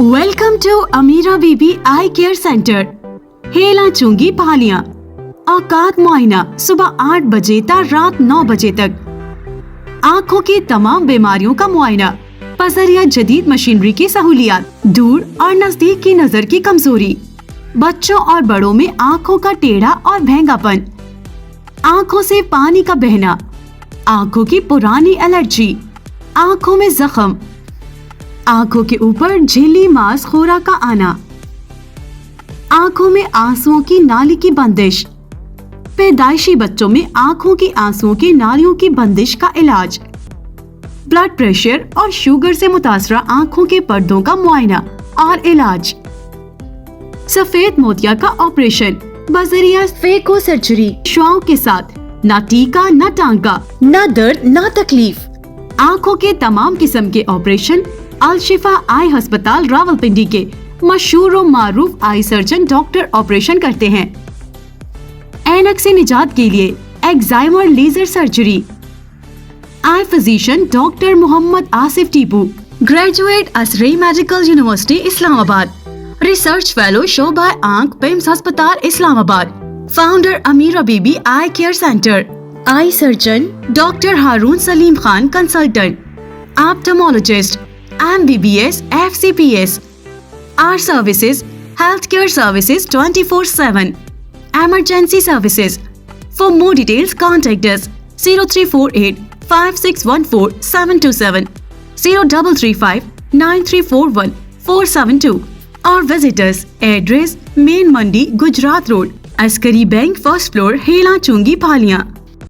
Welcome to Amira Bibi eye care centre, Hela Chungi Bhalian. औकात मुआयना सुबह 8 बजे तक रात 9 बजे तक। आँखों की तमाम बीमारियों का मुआयना, पसरिया जदीद मशीनरी की सहूलियात, दूर और नजदीक की नजर की कमजोरी, बच्चों और बड़ों में आँखों का टेढ़ा और भेंगापन, आँखों से पानी का बहना, आँखों की पुरानी एलर्जी, आँखों में जख्म, आँखों के ऊपर झिल्ली मांस खोरा का आना, आँखों में आंसुओं की नाली की बंदिश, पैदाइशी बच्चों में आँखों की आंसुओं की नालियों की बंदिश का इलाज, ब्लड प्रेशर और शुगर से मुतासरा आँखों के पर्दों का मुआयना और इलाज, सफेद मोतिया का ऑपरेशन बजरिया फेको सर्जरी, शुआओं के साथ, ना टीका ना टांका, ना दर्द ना तकलीफ। आँखों के तमाम किस्म के ऑपरेशन अल शिफा आई अस्पताल रावलपिंडी के मशहूर और मारूफ आई सर्जन डॉक्टर ऑपरेशन करते हैं। ऐनक से निजात के लिए excimer laser surgery. Eye physician doctor Mohammad Asif Tipu, graduate असरई medical university Islamabad, research fellow शोभा आंख पिम्स अस्पताल Islamabad, founder Amira Bibi eye care centre. Eye surgeon doctor Haroon Saleem Khan consultant, ophthalmologist MBBS FCPS। Our services, healthcare services 24/7, emergency services. For more details, contact us 0348 5614 727, 0335 9341 472 or visit us. Address Main Mandi, Gujarat Road, Askari Bank, first floor, Hela Chungi, Bhaliyan।